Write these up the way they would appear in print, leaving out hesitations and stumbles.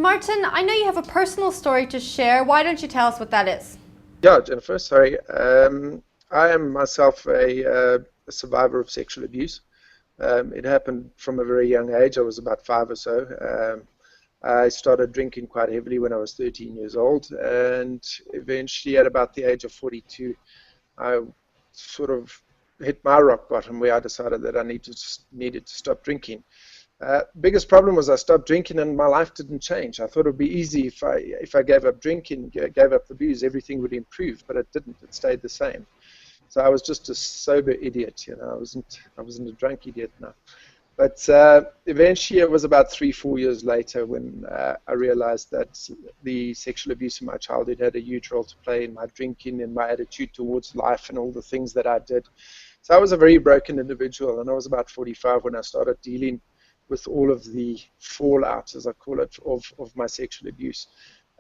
Martin, I know you have a personal story to share. Why don't you tell us what that is? Yeah, Jennifer, sorry. I am myself a survivor of sexual abuse. It happened from a very young age. I was about 5 or so. I started drinking quite heavily when I was 13 years old, and eventually at about the age of 42, I sort of hit my rock bottom where I decided that I needed to stop drinking. Biggest problem was I stopped drinking and my life didn't change. I thought it would be easy if I gave up drinking, gave up the booze, everything would improve, but it didn't. It stayed the same. So I was just a sober idiot, you know. I wasn't a drunk idiot now. But eventually, it was about 3-4 years later when I realized that the sexual abuse in my childhood had a huge role to play in my drinking and my attitude towards life and all the things that I did. So I was a very broken individual, and I was about 45 when I started dealing with all of the fallout, as I call it, of my sexual abuse.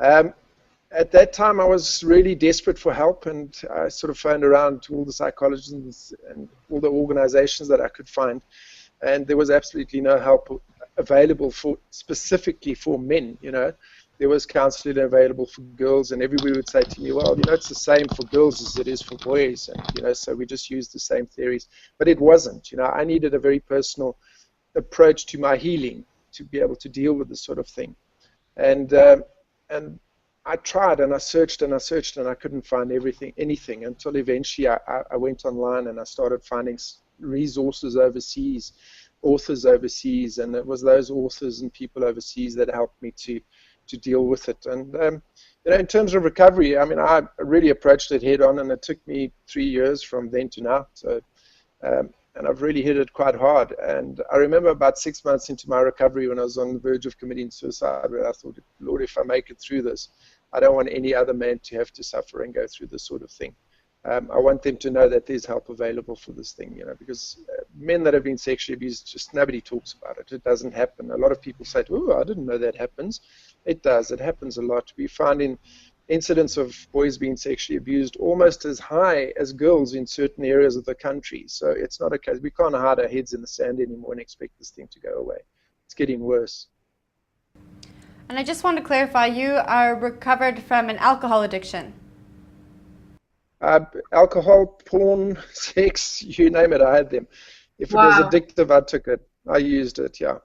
At that time, I was really desperate for help, and I sort of phoned around to all the psychologists and all the organizations that I could find, and there was absolutely no help available specifically for men. You know, there was counseling available for girls, and everybody would say to me, well, you know, it's the same for girls as it is for boys, and you know, so we just use the same theories. But it wasn't. You know, I needed a very personal approach to my healing to be able to deal with this sort of thing, and I tried and I searched and I searched and I couldn't find anything until eventually I went online and I started finding resources overseas, authors overseas, and it was those authors and people overseas that helped me to deal with it. And you know, in terms of recovery, I mean, I really approached it head on, and it took me 3 years from then to now. So and I've really hit it quite hard. And I remember about 6 months into my recovery when I was on the verge of committing suicide, where I thought, Lord, if I make it through this, I don't want any other man to have to suffer and go through this sort of thing. I want them to know that there's help available for this thing, you know, because men that have been sexually abused, just nobody talks about it. It doesn't happen. A lot of people say, oh, I didn't know that happens. It does. It happens a lot. We find incidents of boys being sexually abused almost as high as girls in certain areas of the country. So it's not a case. We can't hide our heads in the sand anymore and expect this thing to go away. It's getting worse. And I just want to clarify, you are recovered from an alcohol addiction. Alcohol, porn, sex, you name it, I had them. If it was addictive, I took it. I used it, yeah.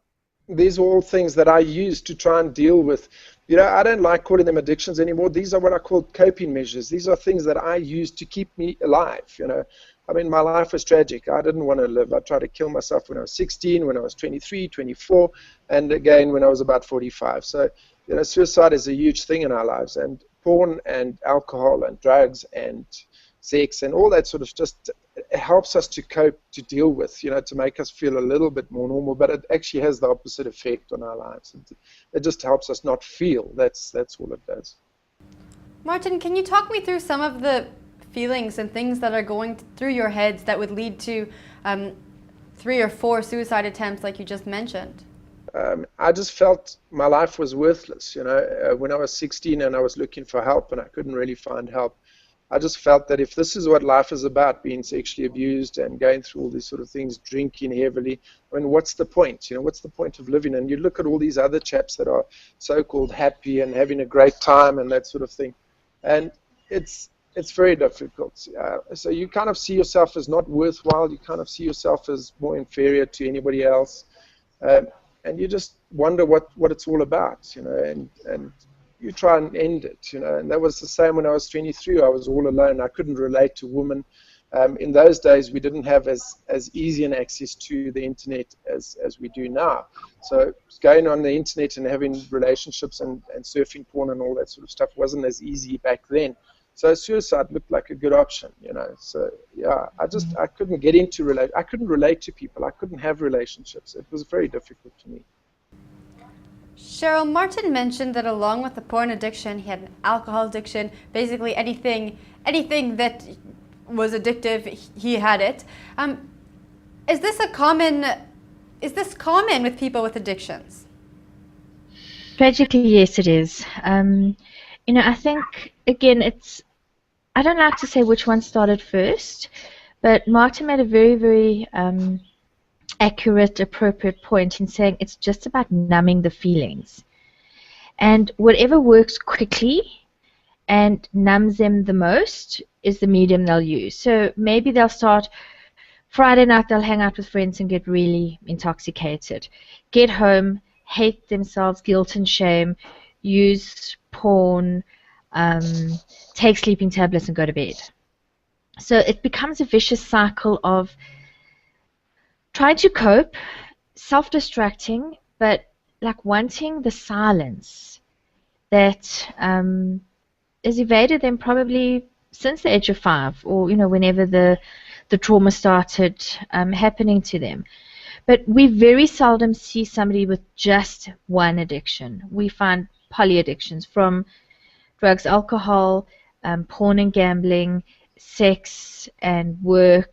These are all things that I used to try and deal with. You know, I don't like calling them addictions anymore. These are what I call coping measures. These are things that I used to keep me alive, you know. I mean, my life was tragic. I didn't want to live. I tried to kill myself when I was 16, when I was 23, 24, and again when I was about 45. So, you know, suicide is a huge thing in our lives, and porn and alcohol and drugs and sex and all that sort of just helps us to cope, to deal with, you know, to make us feel a little bit more normal, but it actually has the opposite effect on our lives. It just helps us not feel. That's all it does. Martin, can you talk me through some of the feelings and things that are going through your heads that would lead to 3 or 4 suicide attempts like you just mentioned? I just felt my life was worthless, you know. When I was 16 and I was looking for help and I couldn't really find help, I just felt that if this is what life is about, being sexually abused and going through all these sort of things, drinking heavily, I mean, what's the point? You know, what's the point of living? And you look at all these other chaps that are so-called happy and having a great time and that sort of thing, and it's very difficult. So you kind of see yourself as not worthwhile. You kind of see yourself as more inferior to anybody else. And you just wonder what it's all about, you know, and you try and end it, you know. And that was the same when I was 23. I was all alone. I couldn't relate to women. In those days, we didn't have as easy an access to the internet as we do now. So going on the internet and having relationships and surfing porn and all that sort of stuff wasn't as easy back then. So suicide looked like a good option, you know. So yeah, I couldn't get into I couldn't relate to people. I couldn't have relationships. It was very difficult to me. Cheryl, Martin mentioned that along with the porn addiction, he had an alcohol addiction. Basically, anything that was addictive, he had it. Is this common with people with addictions? Tragically, yes, it is. You know, I think, again, I don't like to say which one started first, but Martin made a very, very accurate, appropriate point in saying it's just about numbing the feelings. And whatever works quickly and numbs them the most is the medium they'll use. So maybe they'll start Friday night, they'll hang out with friends and get really intoxicated. Get home, hate themselves, guilt and shame, use porn, take sleeping tablets and go to bed. So it becomes a vicious cycle of trying to cope, self-distracting, but like wanting the silence that has evaded them probably since the age of 5, or whenever the trauma started happening to them. But we very seldom see somebody with just one addiction. We find polyaddictions from drugs, alcohol, porn and gambling, sex and work.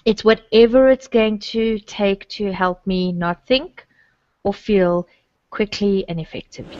It's whatever it's going to take to help me not think or feel quickly and effectively.